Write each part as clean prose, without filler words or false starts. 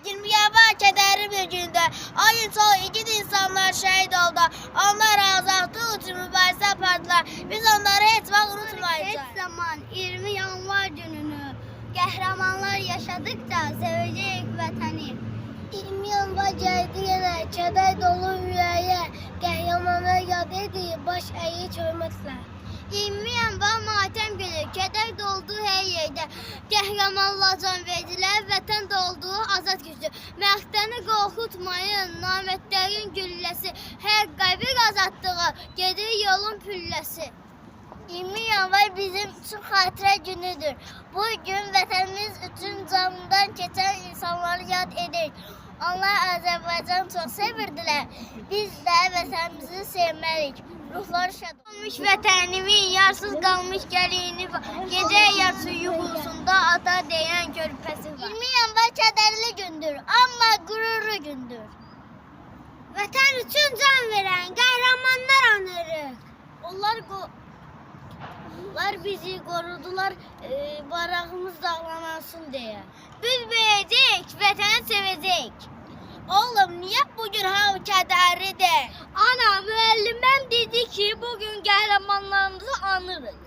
20 kədərli bir gündə ayın çoxu igid insanlar şəhid oldu. Onlar azadlıq üçün mübarizə apardılar. Biz onları heç vaxt unutmayacağıq. Heç zaman 20 yanvar gününü qəhrəmanlar yaşadıkça sevəcəyik vətəni. 20 yanvar gəldi yenə, kədər dolu ürəyə, qəhrəmanlar yad edir, baş əyir hörmətlə. 20 yanvar matəm günü, kədər dolduğu hər yerdə, qəhrəmanlar can verdilər, vətən dolduğu azad gücü. Məxtəni qorxutmayın, namətlərin gülləsi, hər qəbir azadlığı, gedir yolun pülləsi. 20 yanvar bizim üçün xatirə günüdür. Bu gün vətənimiz üçün canından keçən insanları yad edirik. Onlar Azərbaycanı çox sevirdilər. Biz də vətənimizi sevməliyik. Ruhları şad olmuş vətənimin, yarsız qalmış gəlini var. Gecə yarısı yuxusunda ata deyən körpəsi var. 20 yanvar kədərli gündür, amma qürurlu gündür. Vətən üçün can verən qəhrəmanlar anırıq. Onlar bizi qorudular, bayrağımız dağlanansın deyə. Biz böyüyəcək, vətəni sevəcək. Oğlum, niyə bugün hamı kədərlidir? Ana, müəlliməm dedi ki, bugün qəhrəmanlarımızı anırıq.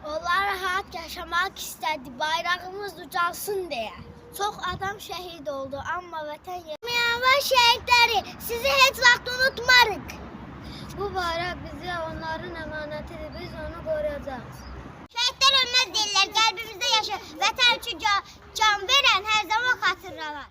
Onlar rahat yaşamaq istədi, bayrağımız ucalsın deyə. Çox adam şəhid oldu, amma vətən 20 yanvar şəhidləri, sizi heç vaxt unutmarıq. Bu bayraq bizə onların əmanətidir, biz onu qoruyacağız. Şəhidlər ölməz deyirlər, qəlbimizdə yaşır. Vətən üçün can verən hər zaman xatırlanar.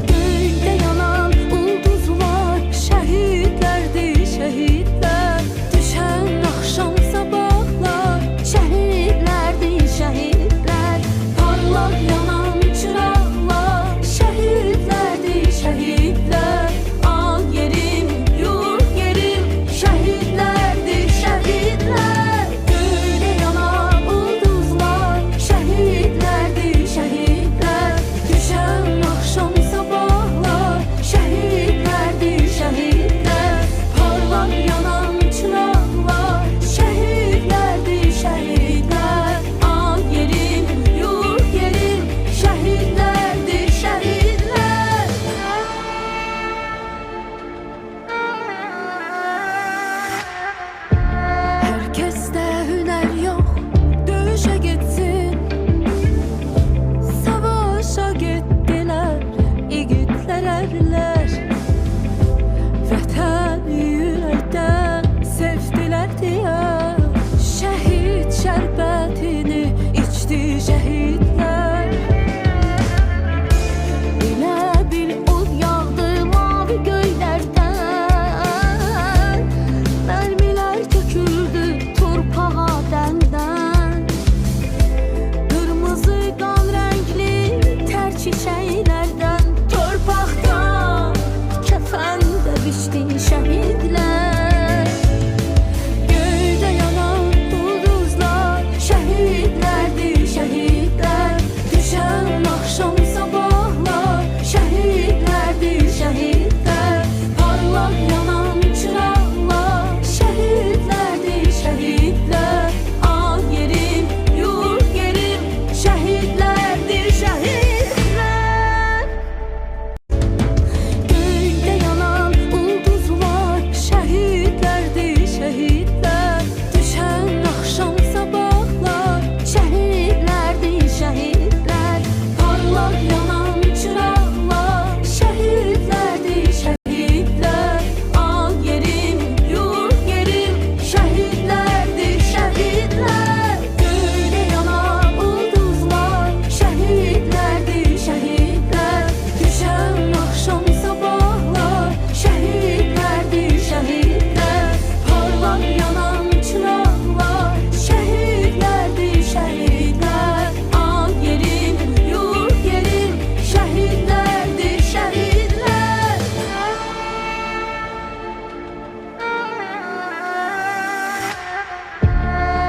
Göydə yanan ulduzlar, şəhidlərdir şəhidlər. Düşən axşam sabahlar, şəhidlərdir şəhidlər. Parlaq yanan çıraqlar, şəhidlərdir şəhidlər. Al yerim, yurt yerim, şəhidlərdir şəhidlər. Göydə yanan ulduzlar, şəhidlərdir şəhidlər. Düşən axşam sabahlar, şəhidlərdir şəhidlər. Parlaq yanan çıraqlar, şəhidlərdir şəhidlər. Al yerim, yurt yerim, şəhidlərdir şəhidlər. Hər kəsdə hünər yox, döyüşə getsin. Savaşa getdilər, igidlər ərlər. Vətəni ürəkdən sevdilər deyə, şəhid şərbətini içdi şəhidlər. Elə bil od yağdı mavi göylərdən, mərmilər töküldü torpağa dəndən. Qırmızı qan rəngli tər çiçəklərdən, torpaqdan kəfəndə biçdi şəhidlər. Göydə yanan ulduzlar, şəhidlərdir şəhidlər. Düşən axşam sabahlar, şəhidlərdir şəhidlər. Parlaq yanan çıraqlar, şəhidlərdir şəhidlər. Al yerim, yurt yerim, şəhidlərdir şəhidlər. Göydə yanan ulduzlar, şəhidlərdir şəhidlər. Düşən axşam sabahlar, şəhidlərdir şəhidlər. Parlaq yanan çıraqlar, şəhidlərdir şəhidlər. Al yerim, yurt yerim, şəhidlərdir şəhidlər. Göydə yanan ulduzlar, şəhidlərdir şəhidlər. Düşən axşam sabahlar, şəhidlərdir şəhidlər. Parlaq yanan çıraqlar, şəhidlərdir şəhidlər. Al yerim, yurt yerim, şəhidlərdir şəhidlər.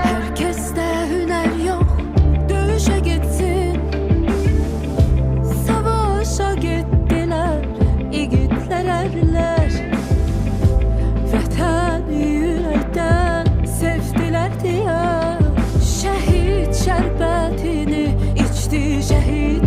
Hər kəsdə hünər yox, döyüşə getsin. Savaşa getdilər, igidlər ərlər. Vətəni ürəkdən sevdilər deyə, şəhid şərbətini içdi şəhid